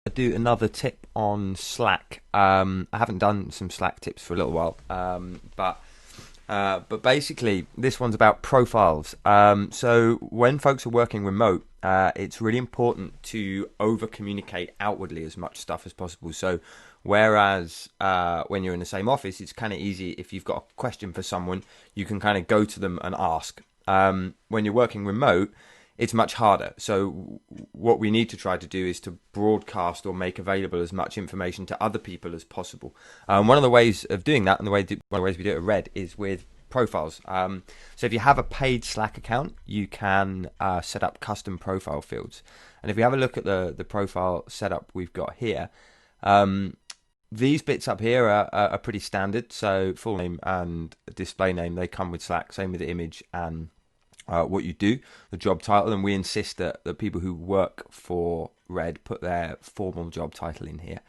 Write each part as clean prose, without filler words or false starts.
do another tip on Slack. I haven't done some Slack tips for a little while, but basically this one's about profiles. So when folks are working remote, it's really important to over communicate outwardly as much stuff as possible. So whereas when you're in the same office, it's kind of easy if you've got a question for someone, you can kind of go to them and ask. When you're working remote, it's much harder. So what we need to try to do is to broadcast or make available as much information to other people as possible. One of the ways of doing that, and one of the ways we do it at Red, is with profiles. So if you have a paid Slack account, you can set up custom profile fields. And if you have a look at the profile setup we've got here, these bits up here are pretty standard. So full name and display name, they come with Slack. Same with the image and what you do, the job title, and we insist that the people who work for Red put their formal job title in here,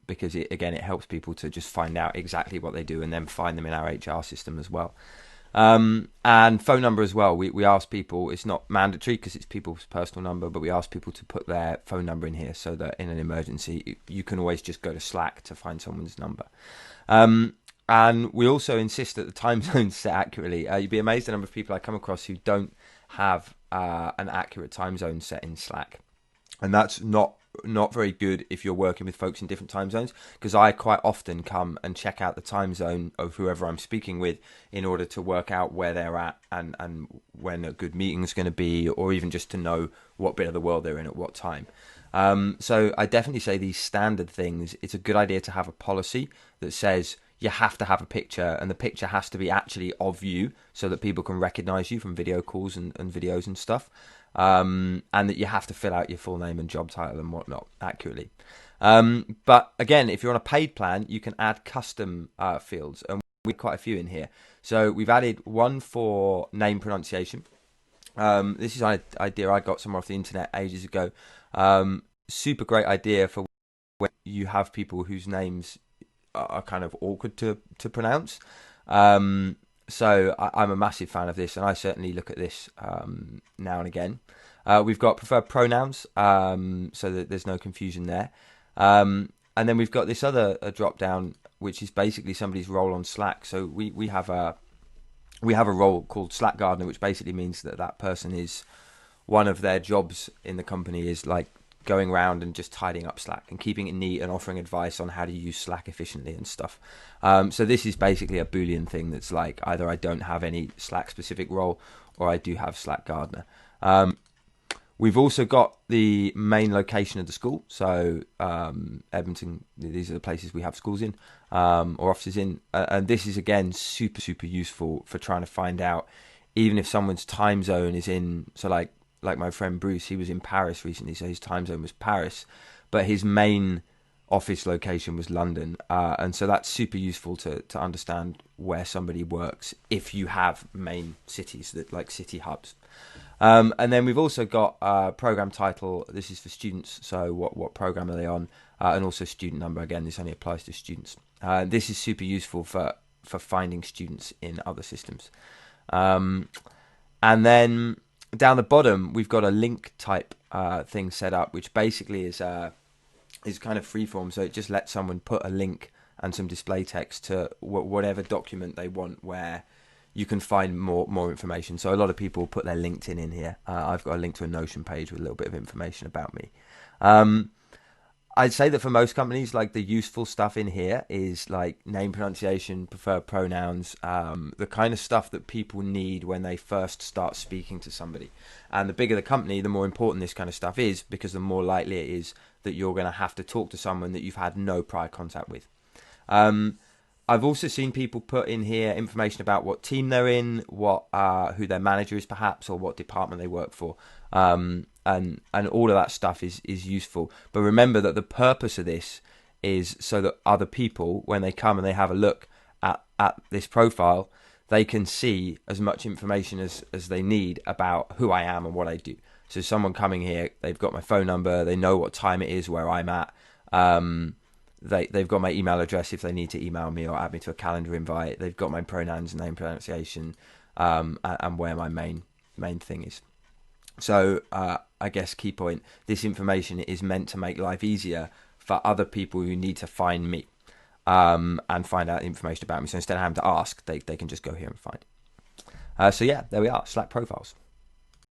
because it helps people to just find out exactly what they do and then find them in our HR system as well. And phone number as well. We ask people, it's not mandatory because it's people's personal number, but we ask people to put their phone number in here so that in an emergency, you can always just go to Slack to find someone's number. And we also insist that the time zone's set accurately. You'd be amazed the number of people I come across who don't have an accurate time zone set in Slack. And that's not very good if you're working with folks in different time zones, because I quite often come and check out the time zone of whoever I'm speaking with in order to work out where they're at and when a good meeting is going to be, or even just to know what bit of the world they're in at what time. So I definitely say these standard things, it's a good idea to have a policy that says you have to have a picture, and the picture has to be actually of you so that people can recognize you from video calls and videos and stuff. And that you have to fill out your full name and job title and whatnot accurately. But again, if you're on a paid plan, you can add custom fields, and we've quite a few in here. So we've added one for name pronunciation. This is an idea I got somewhere off the internet ages ago. Super great idea for when you have people whose names are kind of awkward to pronounce. So I'm a massive fan of this, and I certainly look at this now and again. We've got preferred pronouns, so that there's no confusion there. And then we've got this other drop down, which is basically somebody's role on Slack. So we have a role called Slack Gardener, which basically means that person is, one of their jobs in the company is like going around and just tidying up Slack and keeping it neat and offering advice on how to use Slack efficiently and stuff. So this is basically a Boolean thing that's like either I don't have any Slack specific role or I do have Slack Gardener. We've also got the main location of the school. So Edmonton, these are the places we have schools in or offices in. And this is, again, super, super useful for trying to find out, even if someone's time zone is in, so like my friend Bruce, he was in Paris recently, so his time zone was Paris, but his main office location was London. And so that's super useful to understand where somebody works if you have main cities, that like city hubs. And then we've also got program title. This is for students, so what program are they on? And also student number. Again, this only applies to students. This is super useful for finding students in other systems. And then down the bottom, we've got a link type thing set up, which basically is kind of freeform. So it just lets someone put a link and some display text to whatever document they want, where you can find more information. So a lot of people put their LinkedIn in here. I've got a link to a Notion page with a little bit of information about me. I'd say that for most companies, like the useful stuff in here is like name pronunciation, preferred pronouns, the kind of stuff that people need when they first start speaking to somebody. And the bigger the company, the more important this kind of stuff is, because the more likely it is that you're going to have to talk to someone that you've had no prior contact with. I've also seen people put in here information about what team they're in, who their manager is perhaps, or what department they work for. And all of that stuff is useful. But remember that the purpose of this is so that other people, when they come and they have a look at this profile, they can see as much information as they need about who I am and what I do. So someone coming here, they've got my phone number, they know what time it is where I'm at. They've got my email address if they need to email me or add me to a calendar invite. They've got my pronouns and name pronunciation, and where my main thing is. So I guess key point, this information is meant to make life easier for other people who need to find me and find out information about me. So instead of having to ask, they can just go here and find. So yeah, there we are, Slack profiles.